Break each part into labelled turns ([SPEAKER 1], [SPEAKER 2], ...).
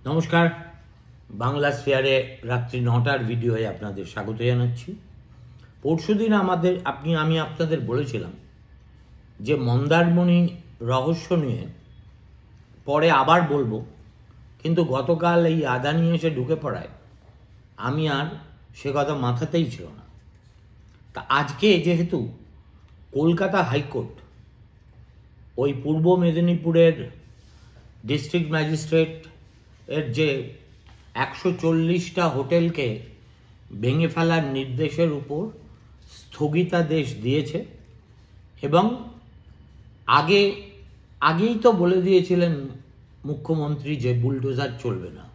[SPEAKER 1] নমস্কার, বাংলা স্ফিয়ারে রাত্রি 9টার ভিডিওয়ে আপনাদের স্বাগত জানাচ্ছি। পরশুদিন আমি আপনাদের বলেছিলাম যে মন্দারমণি রহস্য নিয়ে পরে আবার বলবো, কিন্তু গতকাল এই আদানি এসে ঢুকে পড়ায় আমি আর সে কথা মাথাতেই ছিল না। তা আজকে যেহেতু কলকাতা হাইকোর্ট ওই পূর্ব মেদিনীপুরের ডিস্ট্রিক্ট ম্যাজিস্ট্রেট এর যে 140টা হোটেলকে ভেঙে ফেলার নির্দেশের উপর স্থগিতাদেশ দিয়েছে, এবং আগেই তো বলে দিয়েছিলেন মুখ্যমন্ত্রী যে বুলডোজার চলবে না।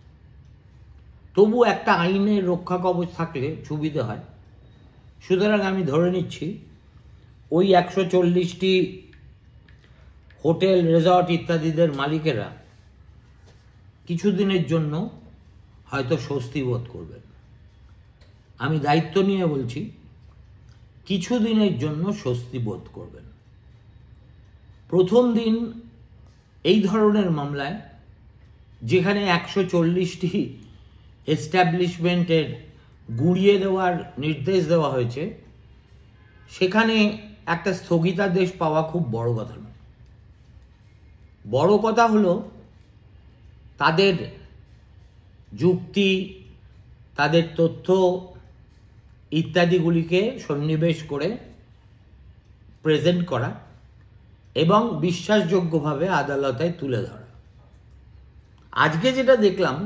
[SPEAKER 1] তবু একটা আইনের রক্ষা কবচ থাকলে সুবিধে হয়। সুতরাং আমি ধরে নিচ্ছি ওই 140টি হোটেল, রিসর্ট ইত্যাদিদের মালিকেরা কিছুদিনের জন্য হয়তো স্বস্তি বোধ করবেন। আমি দায়িত্ব নিয়ে বলছি, কিছুদিনের জন্য স্বস্তি বোধ করবেন। প্রথম দিন এই ধরনের মামলায় যেখানে 140টি এস্টাবলিশমেন্টের গুঁড়িয়ে দেওয়ার নির্দেশ দেওয়া হয়েছে, সেখানে একটা স্থগিতাদেশ পাওয়া খুব বড় কথা নয়। বড় কথা হলো তাদের যুক্তি, তাদের তথ্য ইত্যাদিগুলিকে সন্নিবেশ করে প্রেজেন্ট করা এবং বিশ্বাসযোগ্যভাবে আদালতে তুলে ধরা। আজকে যেটা দেখলাম,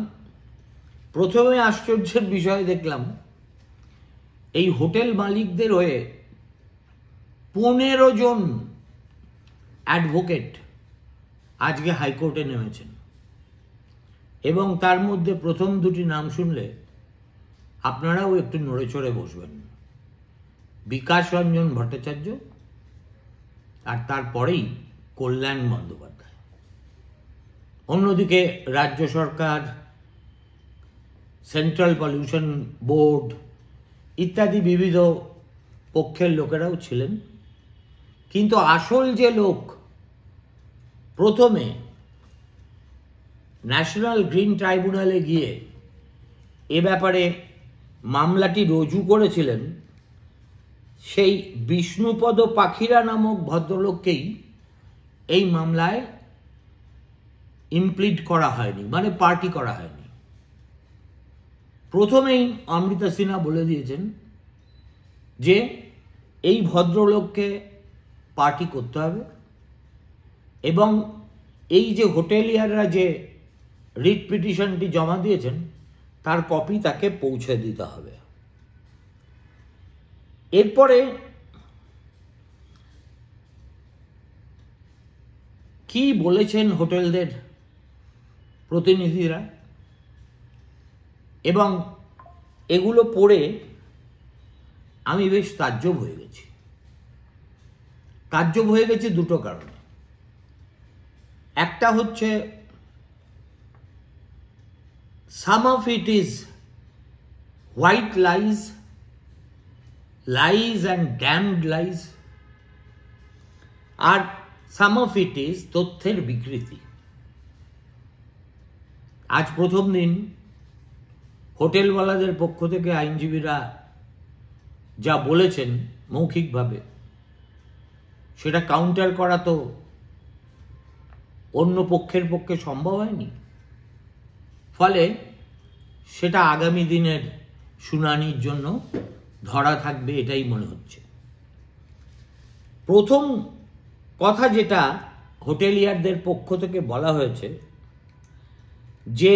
[SPEAKER 1] প্রথমে আশ্চর্যের বিষয় দেখলাম এই হোটেল মালিকদের হয়ে 15 জন অ্যাডভোকেট আজকে হাইকোর্টে নেমেছেন, এবং তার মধ্যে প্রথম দুটি নাম শুনলে আপনারাও একটু নড়ে চড়ে বসবেন। বিকাশ রঞ্জন ভট্টাচার্য আর তারপরেই কল্যাণ বন্দ্যোপাধ্যায়। অন্যদিকে রাজ্য সরকার, সেন্ট্রাল পলিউশন বোর্ড ইত্যাদি বিবিধ পক্ষের লোকেরাও ছিলেন। কিন্তু আসল যে লোক প্রথমে ন্যাশনাল গ্রিন ট্রাইব্যুনালে গিয়ে এ ব্যাপারে মামলাটি রুজু করেছিলেন, সেই বিষ্ণুপদ পাখিরা নামক ভদ্রলোককেই এই মামলায় ইমপ্লিড করা হয়নি, মানে পার্টি করা হয়নি। প্রথমেই অমৃতা সিনহা বলে দিয়েছেন যে এই ভদ্রলোককে পার্টি করতে হবে, এবং এই যে হোটেলিয়াররা যে রিট পিটিশনটি জমা দিয়েছেন তার কপি তাকে পৌঁছে দিতে হবে। এরপরে কি বলেছেন হোটেলদের প্রতিনিধিরা, এবং এগুলো পড়ে আমি বেশ তাজ্জব হয়ে গেছি। তাজ্জব হয়ে গেছি দুটো কারণে। একটা হচ্ছে, some of it is white lies and damned lies, R some of it is তথ্যের বিকৃতি। আজ প্রথম দিন হোটেলওয়ালাদের পক্ষ থেকে আইনজীবীরা যা বলেছেন মৌখিকভাবে, সেটা কাউন্টার করা তো অন্য পক্ষের পক্ষে সম্ভব হয়নি। ফলে সেটা আগামী দিনের শুনানির জন্য ধরা থাকবে, এটাই মনে হচ্ছে। প্রথম কথা যেটা হোটেলিয়ারদের পক্ষ থেকে বলা হয়েছে, যে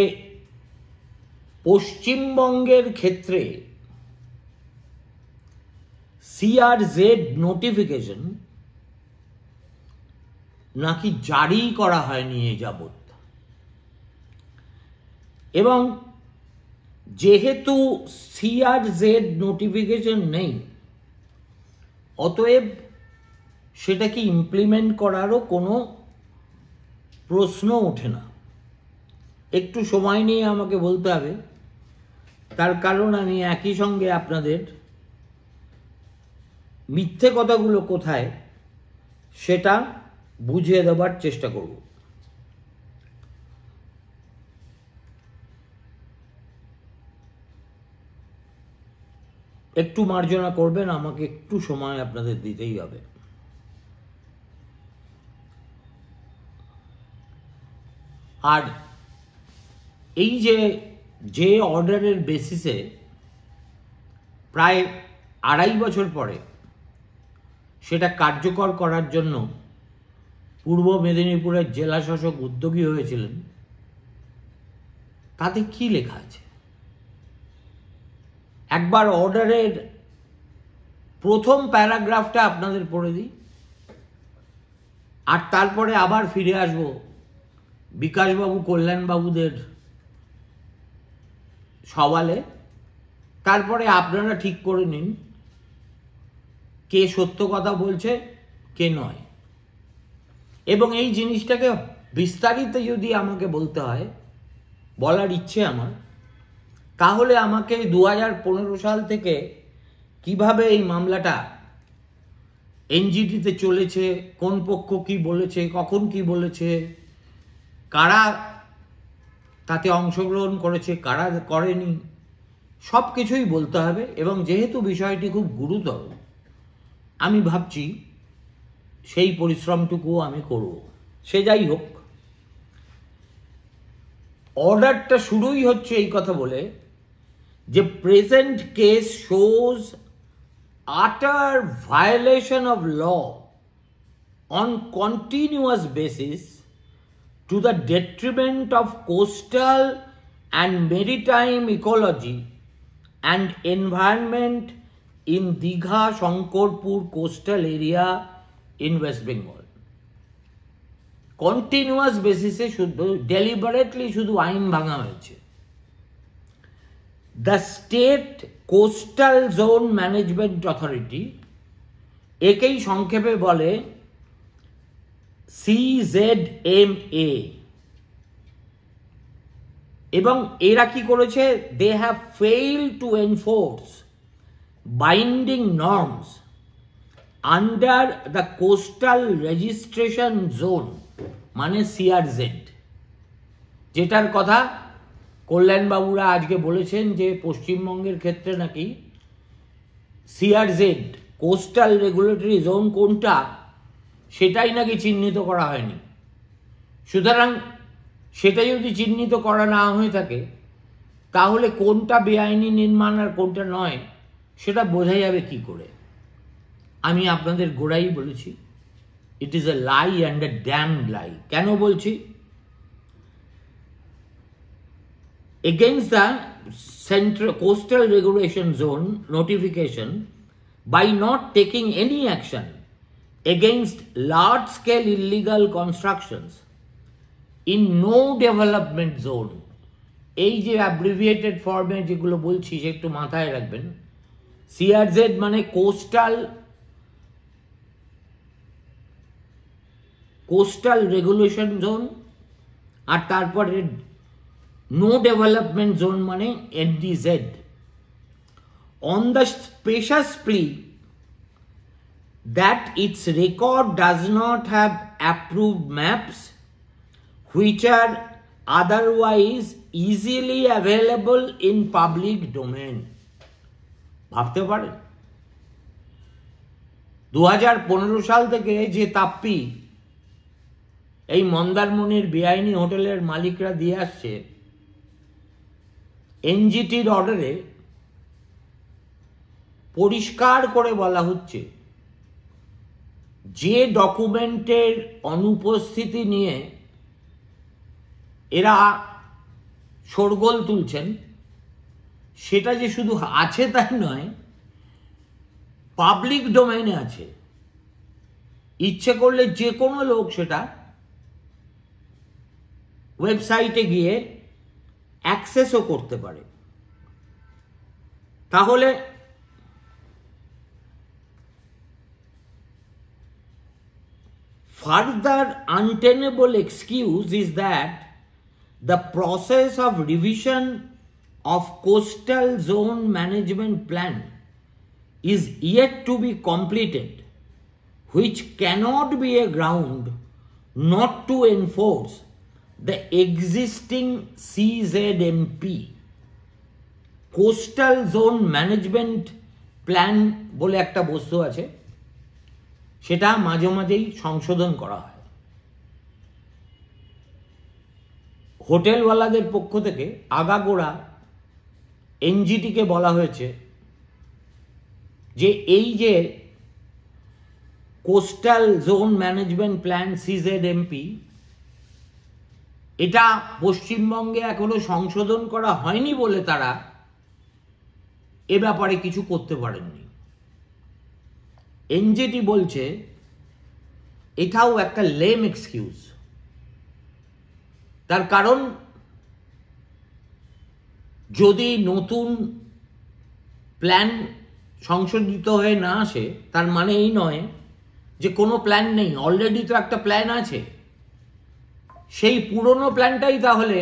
[SPEAKER 1] পশ্চিমবঙ্গের ক্ষেত্রে সিআরজেড নোটিফিকেশন নাকি জারি করা হয়নি এ যাবৎ, এবং যেহেতু সিআরজেড নোটিফিকেশন নেই, অতএব সেটাকে ইমপ্লিমেন্ট করারও কোনো প্রশ্ন ওঠে না। একটু সময় নিয়ে আমাকে বলতে হবে, তার কারণ আমি একই সঙ্গে আপনাদের মিথ্যে কথাগুলো কোথায় সেটা বুঝিয়ে দেবার চেষ্টা করব। একটু মার্জনা করবেন, আমাকে একটু সময় আপনাদের দিতেই হবে। আর এই যে অর্ডারের বেসিসে প্রায় 2.5 বছর পরে সেটা কার্যকর করার জন্য পূর্ব মেদিনীপুরের জেলা শাসক উদ্যোগী হয়েছিলেন, তাতে কি লেখা আছে? একবার অর্ডারের প্রথম প্যারাগ্রাফটা আপনাদের পড়ে দিই, আর তারপরে আবার ফিরে আসব বিকাশবাবু কল্যাণবাবুদের সওয়ালে। তারপরে আপনারা ঠিক করে নিন কে সত্য কথা বলছে কে নয়। এবং এই জিনিসটাকে বিস্তারিত যদি আমাকে বলতে হয়, বলার ইচ্ছে আমার, তাহলে আমাকে 2015 সাল থেকে কিভাবে এই মামলাটা এনজিটিতে চলেছে, কোন পক্ষ কি বলেছে, কখন কি বলেছে, কারা তাতে অংশগ্রহণ করেছে, কারা করেনি, সব কিছুই বলতে হবে। এবং যেহেতু বিষয়টি খুব গুরুতর, আমি ভাবছি সেই পরিশ্রমটুকুও আমি করব। সে যাই হোক, অর্ডারটা শুরুই হচ্ছে এই কথা বলে যে present case shows utter violation of law on continuous basis to the detriment of coastal and maritime ecology and environment in Digha Shankorpur coastal area in West Bengal. Continuous বেসিসে শুধু ডেলিবারেটলি শুধু আইন ভাঙা হয়েছে। The state coastal zone management authority, একেই সংক্ষেপে বলে CZMA, এবং এরা কি করেছে? They have failed to enforce binding norms under the coastal registration zone, মানে CRZ, যেটার কথা কল্যাণবাবুরা আজকে বলেছেন যে পশ্চিমবঙ্গের ক্ষেত্রে নাকি CRZ কোস্টাল রেগুলেটরি জোন কোনটা সেটাই নাকি চিহ্নিত করা হয়নি। সুতরাং সেটা যদি চিহ্নিত করা না হয়ে থাকে, তাহলে কোনটা বেআইনি নির্মাণ আর কোনটা নয় সেটা বোঝা যাবে কি করে? আমি আপনাদের গোড়াই বলেছি, it is a lie and a ড্যামড লাই। কেন বলছি? Against the Central Coastal Regulation Zone notification, by not taking any action against large-scale illegal constructions in no development zone, এই যে abbreviated ফর্মে যেগুলো বলছি সে একটু মাথায় রাখবেন। CRZ মানে কোস্টাল রেগুলেশন জোন, আর তারপরে no development zone মানে NDZ. On the specious plea that its record does not have approved maps which are otherwise easily available in public domain. ভাবতে পারেন 2015 সাল থেকে যে তাপ্পি এই মন্দারমণির বেআইনি হোটেলের মালিকরা দিয়ে আসছে, এনজিটির অর্ডারে পরিষ্কার করে বলা হচ্ছে যে ডকুমেন্টের অনুপস্থিতি নিয়ে এরা শোরগোল তুলছেন, সেটা যে শুধু আছে তাই নয়, পাবলিক ডোমেইনে আছে। ইচ্ছে করলে যে কোনো লোক সেটা ওয়েবসাইটে গিয়ে অ্যাক্সেসও করতে পারে। তাহলে further untenable excuse is that the process of revision of coastal zone management plan is yet to be completed, which cannot be a ground not to enforce the existing CZMP, Coastal Zone Management plan বলে একটা বস্তু আছে, সেটা মাঝে মাঝেই সংশোধন করা হয়। হোটেলওয়ালাদের পক্ষ থেকে আগাগোড়া এনজিটিকে বলা হয়েছে যে এই যে কোস্টাল জোন ম্যানেজমেন্ট প্ল্যান সিজেডএমপি, এটা পশ্চিমবঙ্গে এখনো সংশোধন করা হয়নি বলে তারা এ ব্যাপারে কিছু করতে পারেননি। এনজিটি বলছে এটাও একটা লেম এক্সকিউজ। তার কারণ যদি নতুন প্ল্যান সংশোধিত হয়ে না আসে, তার মানে এই নয় যে কোনো প্ল্যান নেই, অলরেডি তো একটা প্ল্যান আছে। সেই পুরনো প্ল্যানটাই তাহলে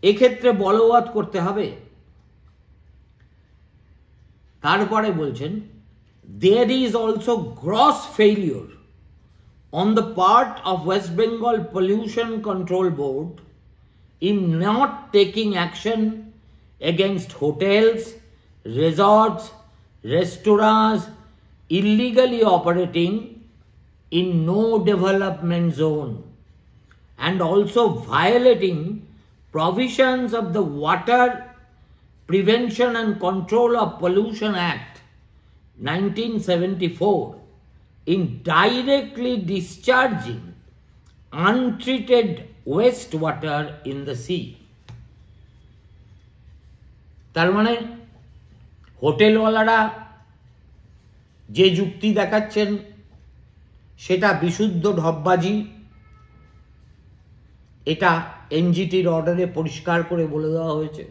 [SPEAKER 1] এক্ষেত্রে বলবৎ করতে হবে। তারপরে বলছেন there is also gross failure on the part of West Bengal Pollution Control Board in not taking action against hotels, resorts, restaurants illegally operating in no development zone, and also violating provisions of the Water Prevention and Control of Pollution Act 1974 in directly discharging untreated wastewater in the sea. তার মানে হোটেলওয়ালারা যে যুক্তি দেখাচ্ছেন সেটা বিশুদ্ধ ঢপবাজি, এটা এনজিটির অর্ডারে পরিষ্কার করে বলে দেওয়া হয়েছে।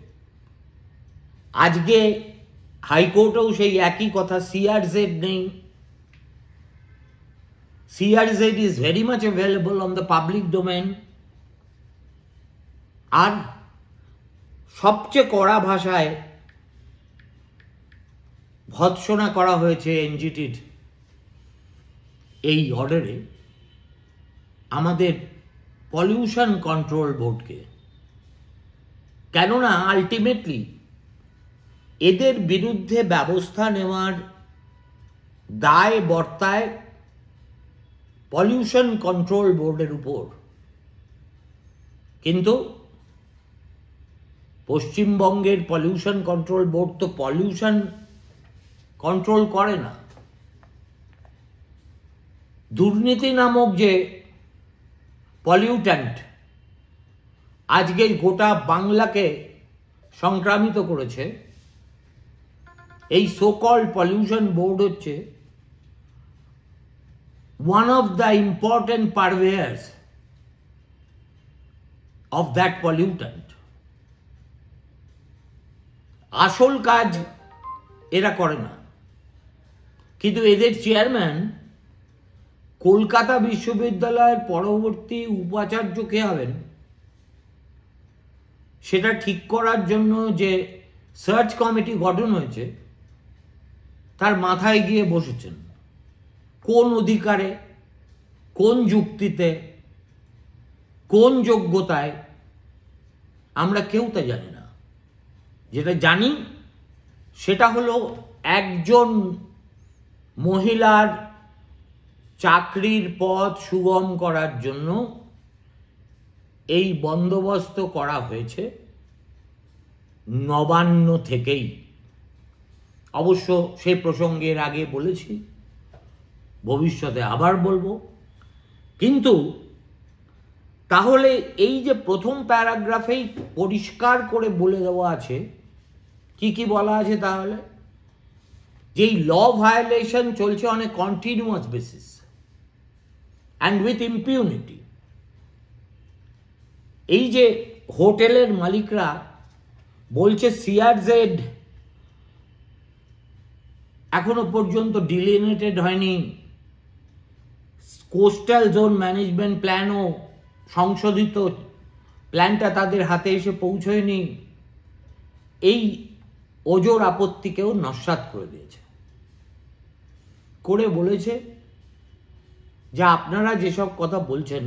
[SPEAKER 1] আজকে হাইকোর্টেও সেই একই কথা, সিআরজেড নেই। CRZ is very much available on the public domain. আর সবচেয়ে কড়া ভাষায় ভৎসনা করা হয়েছে এনজিটির এই অর্ডারে আমাদের পলিউশন কন্ট্রোল বোর্ডকে। কেননা আলটিমেটলি এদের বিরুদ্ধে ব্যবস্থা নেওয়ার দায় বর্তায় পলিউশন কন্ট্রোল বোর্ডের উপর। কিন্তু পশ্চিমবঙ্গের পলিউশন কন্ট্রোল বোর্ড তো পলিউশন কন্ট্রোল করে না, দুর্নীতি নামক যে পলিউট্যান্ট আজকে গোটা বাংলাকে সংক্রামিত করেছে, এই সো কল্ড পলিউশন বোর্ড হচ্ছে one of the important purveyors of that pollutant. আসল কাজ এরা করে না, কিন্তু এদের চেয়ারম্যান কলকাতা বিশ্ববিদ্যালয়ের পরবর্তী উপাচার্য কে হবেন সেটা ঠিক করার জন্য যে সার্চ কমিটি গঠন হয়েছে তার মাথায় গিয়ে বসেছেন। কোন অধিকারে, কোন যুক্তিতে, কোন যোগ্যতায় আমরা কেউ তা জানি না। যেটা জানি সেটা হলো একজন মহিলার চাকরির পথ সুগম করার জন্য এই বন্দোবস্ত করা হয়েছে নবান্ন থেকেই। অবশ্য সে প্রসঙ্গে এর আগে বলেছি, ভবিষ্যতে আবার বলবো। কিন্তু তাহলে এই যে প্রথম প্যারাগ্রাফেই পরিষ্কার করে বলে দেওয়া আছে, কি কি বলা আছে তাহলে, যে এই ল ভায়োলেশন চলছে on a continuous basis and with impunity. এই যে হোটেলের মালিকরা বলছে সিআরজেড এখনো পর্যন্ত ডিলিমিটেড হয়নি, কোস্টাল জোন ম্যানেজমেন্ট প্ল্যানও সংশোধিত প্ল্যানটা তাদের হাতে এসে পৌঁছয়নি, এই ওজোর আপত্তিকেও নস্যাৎ করে দিয়েছে, করে বলেছে যে আপনারা যেসব কথা বলছেন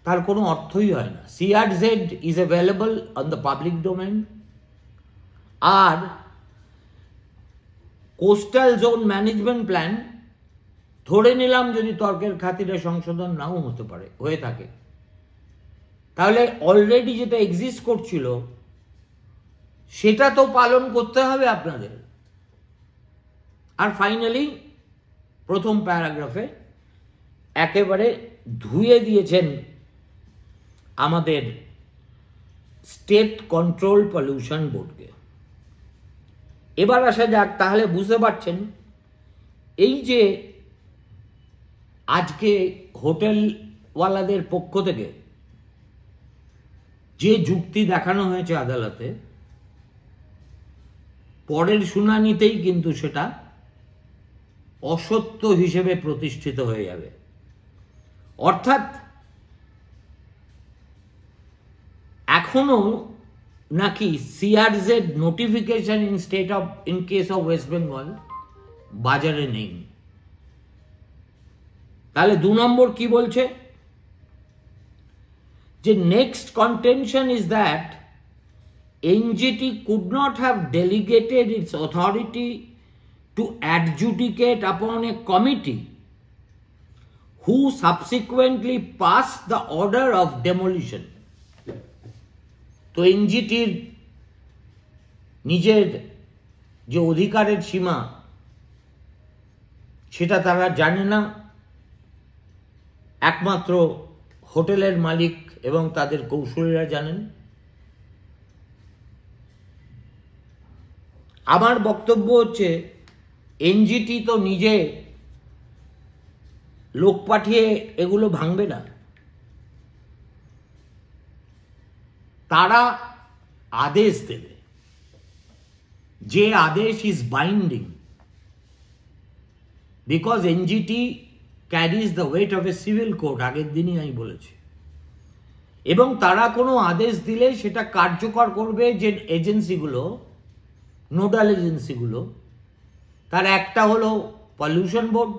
[SPEAKER 1] তার কোনো অর্থই হয় না। CRZ is available on the public domain, আর কোস্টাল জোন ম্যানেজমেন্ট প্ল্যান ধরে নিলাম যদি তর্কের খাতিরে সংশোধন নাও হতে পারে, হয়ে থাকে, তাহলে অলরেডি যেটা এক্সিস্ট করছিল সেটা তো পালন করতে হবে আপনাদের। আর ফাইনালি প্রথম প্যারাগ্রাফে একেবারে ধুয়ে দিয়েছেন আমাদের স্টেট কন্ট্রোল পলিউশন বোর্ডকে। এবার আসা যাক, তাহলে বুঝতে পারছেন এই যে আজকে হোটেলওয়ালাদের পক্ষ থেকে যে যুক্তি দেখানো হয়েছে আদালতে, পরের শুনানিতেই কিন্তু সেটা অসত্য হিসেবে প্রতিষ্ঠিত হয়ে যাবে। অর্থাৎ এখনো নাকি CRZ notification in case of West Bengal বাজারে নেই। তাহলে 2 নম্বর কি বলছে, যে next contention is that NGT could not have delegated its authority to adjudicate upon a committee who subsequently passed the order of demolition. তো এনজিটির নিজের যে অধিকারের সীমা সেটা তারা জানে না, একমাত্র হোটেলের মালিক এবং তাদের কৌশলীরা জানেন। আমার বক্তব্য হচ্ছে এনজিটি তো নিজে লোক পাঠিয়ে এগুলো ভাঙবে না, তারা আদেশ দেবে, যে আদেশ is binding, because NGT carries the weight of A civil court, আগের দিনই আমি বলেছি। এবং তারা কোনো আদেশ দিলে সেটা কার্যকর করবে যে এজেন্সিগুলো, নোডাল এজেন্সিগুলো, তার একটা হলো পলিউশন বোর্ড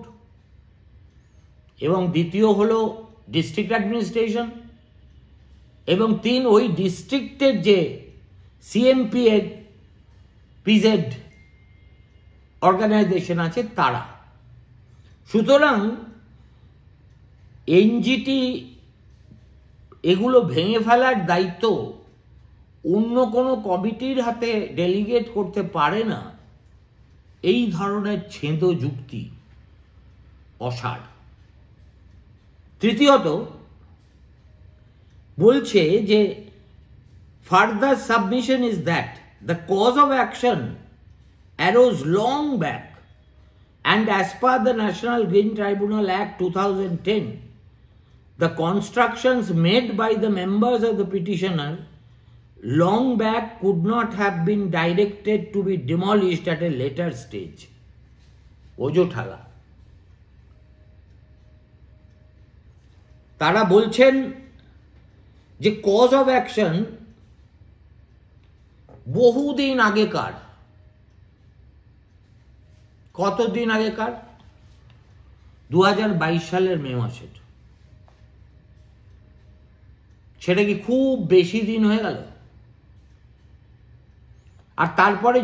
[SPEAKER 1] এবং দ্বিতীয় হলো ডিস্ট্রিক্ট অ্যাডমিনিস্ট্রেশন এবং 3 ওই ডিস্ট্রিক্টের যে CMPZ অর্গানাইজেশন আছে তারা। সুতরাং এনজিটি এগুলো ভেঙে ফেলার দায়িত্ব অন্য কোনো কমিটির হাতে ডেলিগেট করতে পারে না, এই ধরনের ছেঁদো যুক্তি অসার। তৃতীয়ত বলছে যে further submission is that the cause of action arose long back and as per the National Green Tribunal Act 2010, the constructions made by the members of the petitioner long back could not have been directed to be demolished at a later stage. ওজো ঠালা। তারা বলছেন যে cause of action বহুদিন আগেকার। কতদিন আগেকার? 2022 সালের মে মাসের। সেটা কি খুব বেশি দিন হয়ে গেল? আর তারপরে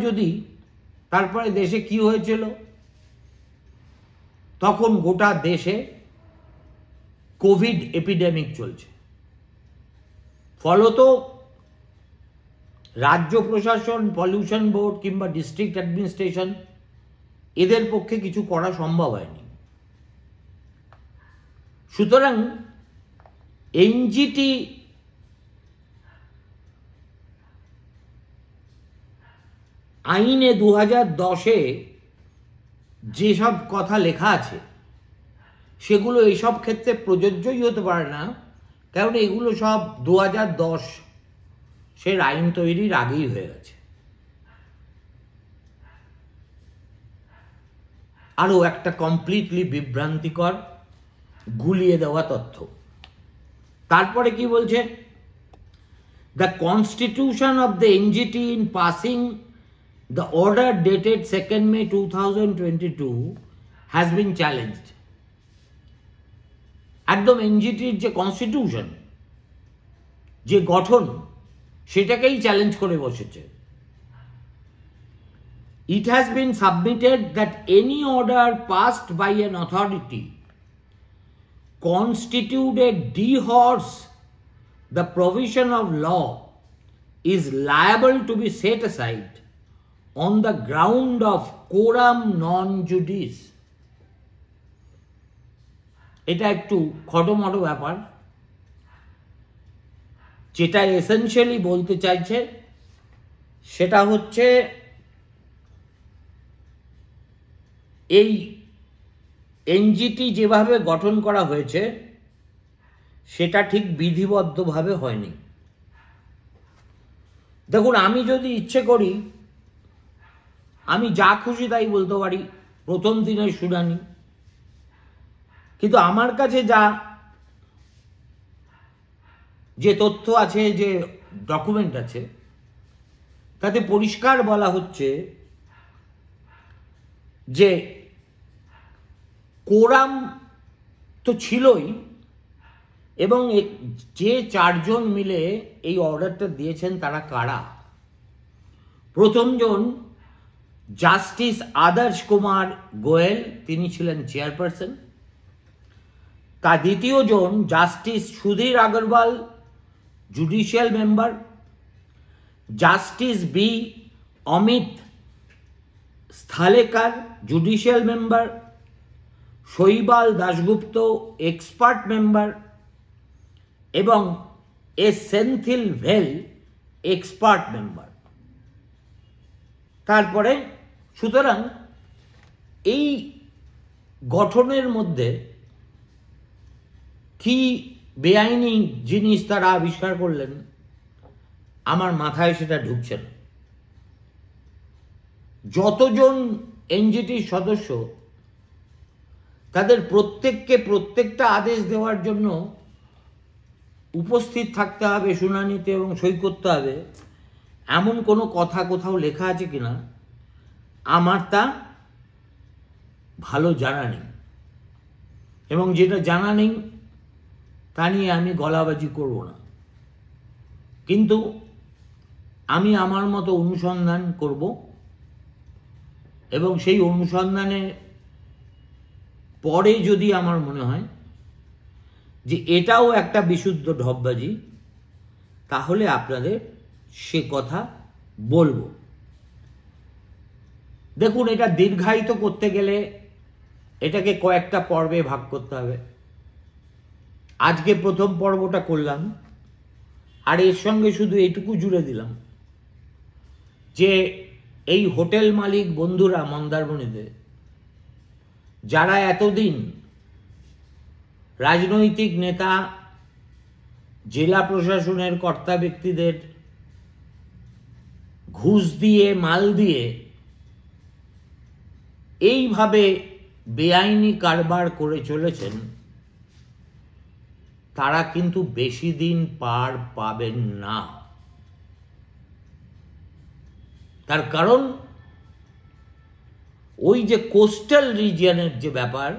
[SPEAKER 1] দেশে কি হয়েছিল? তখন গোটা দেশে কোভিড এপিডেমিক চলছে। ফলত রাজ্য প্রশাসন, পলিউশন বোর্ড কিংবা ডিস্ট্রিক্ট অ্যাডমিনিস্ট্রেশন এদের পক্ষে কিছু করা সম্ভব হয়নি। সুতরাং এনজিটি আইনে 2010-এ যেসব কথা লেখা আছে সেগুলো এইসব ক্ষেত্রে প্রযোজ্যই হতে পারে না, কারণ এগুলো সব 2010 সের আইন তৈরির আগেই হয়ে গেছে। আরও একটা কমপ্লিটলি বিভ্রান্তিকর, গুলিয়ে দেওয়া তথ্য। তারপরে কি বলছে? The constitution of the NGT in passing the order dated 2nd May 2022 has been challenged. একদম এনজিটির যে কনস্টিটিউশন, যে গঠন, সেটাকেই চ্যালেঞ্জ করে বসেছে। It has been submitted that any order passed by an authority constituted dehors the provision of law is liable to be set aside on the ground of coram non judice. এটা একটু খটোমটো ব্যাপার, যেটা essentially বলতে চাইছে সেটা হচ্ছে এই NGT যেভাবে গঠন করা হয়েছে সেটা ঠিক বিধিবদ্ধভাবে হয়নি। দেখুন, আমি যদি ইচ্ছে করি আমি যা খুশি তাই বলতে পারি প্রথম দিনের শুনানি, কিন্তু আমার কাছে যে তথ্য আছে, যে ডকুমেন্ট আছে, তাতে পরিষ্কার বলা হচ্ছে যে কোরাম তো ছিলই, এবং যে চারজন মিলে এই অর্ডারটা দিয়েছেন তারা কারা? প্রথমজন জাস্টিস আদর্শ কুমার গোয়েল, তিনি ছিলেন চেয়ারপারসন। তার দ্বিতীয়জন justice Sudhir Agarwal, judicial member. Justice B Amit Sthalekar, judicial member. Shaibal Dasgupta, expert member, এবং S Senthil Vel, expert member. তারপরে সুতরাং এই গঠনের মধ্যে কি বেআইনি জিনিস তারা আবিষ্কার করলেন আমার মাথায় সেটা ঢুকছে না। যতজন এনজিটির সদস্য তাদের প্রত্যেককে প্রত্যেকটা আদেশ দেওয়ার জন্য উপস্থিত থাকতে হবে শুনানিতে এবং সই করতে হবে, এমন কোনো কথা কোথাও লেখা আছে কিনা আমার তা ভালো জানা নেই, এবং যেটা জানা নেই তা নিয়ে আমি গলাবাজি করব না। কিন্তু আমি আমার মতো অনুসন্ধান করব, এবং সেই অনুসন্ধানে পরে যদি আমার মনে হয় যে এটাও একটা বিশুদ্ধ ঢপবাজি, তাহলে আপনাদের সে কথা বলবো। দেখুন, এটা দীর্ঘায়িত করতে গেলে এটাকে কয়েকটা পর্বে ভাগ করতে হবে। আজকে প্রথম পর্বটা করলাম, আর এর সঙ্গে শুধু এইটুকু জুড়ে দিলাম যে এই হোটেল মালিক বন্ধুরা মন্দারমণিতে যারা এতদিন রাজনৈতিক নেতা, জেলা প্রশাসনের কর্তা ব্যক্তিদের ঘুষ দিয়ে, মাল দিয়ে এইভাবে বেআইনি কারবার করে চলেছেন, তারা কিন্তু বেশি দিন পার পাবেন না। তার কারণ ওই যে কোস্টাল রিজিয়নের যে ব্যাপার,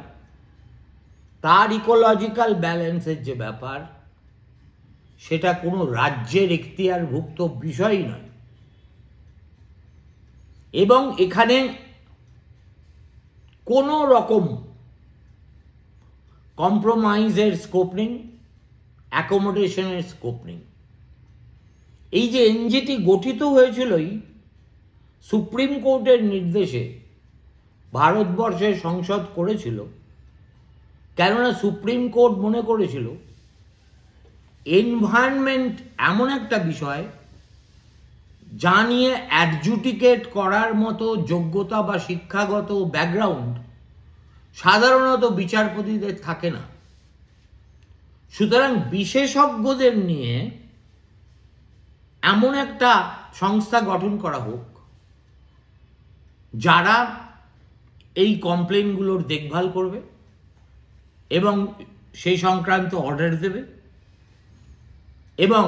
[SPEAKER 1] তার ইকোলজিক্যাল ব্যালেন্সের যে ব্যাপার, সেটা কোনো রাজ্যের এখতিয়ারভুক্ত বিষয় নয়, এবং এখানে কোনো রকম কম্প্রোমাইজের স্কোপ নেই, অ্যাকোমোডেশনের স্কোপ নেই। এই যে এনজিটি গঠিত হয়েছিলই সুপ্রিম কোর্টের নির্দেশে ভারতবর্ষের সংসদ করেছিল, কেননা সুপ্রিম কোর্ট মনে করেছিল এনভায়রনমেন্ট এমন একটা বিষয় যা নিয়ে অ্যাডজুডিকেট করার মতো যোগ্যতা বা শিক্ষাগত ব্যাকগ্রাউন্ড সাধারণত বিচারপতিদের থাকে না। সুতরাং বিশেষজ্ঞদের নিয়ে এমন একটা সংস্থা গঠন করা হোক যারা এই কমপ্লেনগুলোর দেখভাল করবে এবং সেই সংক্রান্ত অর্ডার দেবে, এবং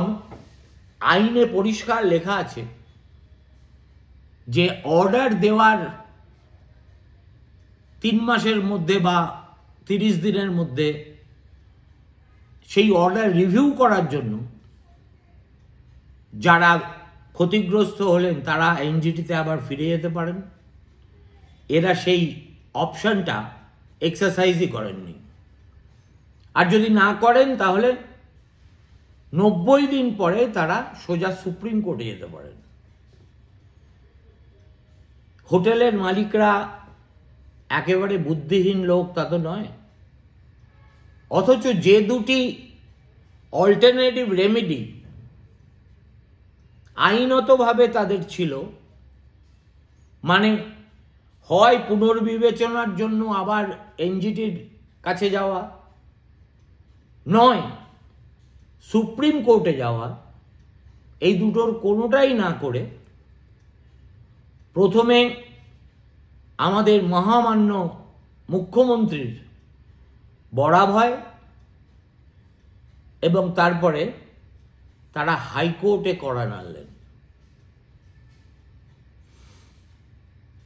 [SPEAKER 1] আইনে পরিষ্কার লেখা আছে যে অর্ডার দেওয়ার 3 মাসের মধ্যে বা 30 দিনের মধ্যে সেই অর্ডার রিভিউ করার জন্য যারা ক্ষতিগ্রস্ত হলেন তারা এনজিটিতে আবার ফিরে যেতে পারেন, এরা সেই অপশনটা এক্সারসাইজই করেননি। আর যদি না করেন তাহলে 90 দিন পরে তারা সোজা সুপ্রিম কোর্টে যেতে পারেন। হোটেলের মালিকরা একেবারে বুদ্ধিহীন লোক তা তো নয়, অথচ যে দুটি অল্টারনেটিভ রেমেডি আইনতভাবে তাদের ছিল, মানে হয় পুনর্বিবেচনার জন্য আবার এনজিটির কাছে যাওয়া, নয় সুপ্রিম কোর্টে যাওয়া, এই দুটোর কোনোটাই না করে প্রথমে আমাদের মহামান্য মুখ্যমন্ত্রীর বরাভয় এবং তারপরে তারা হাইকোর্টে কড়া নাড়লেন।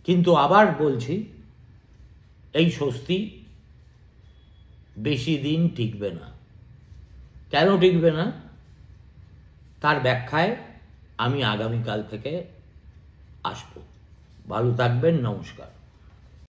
[SPEAKER 1] কিন্তু আবার বলছি, এই স্বস্তি বেশি দিন টিকবে না। কেন টিকবে না তার ব্যাখ্যায় আমি আগামীকাল থেকে আসব। ভালো থাকবেন, নমস্কার।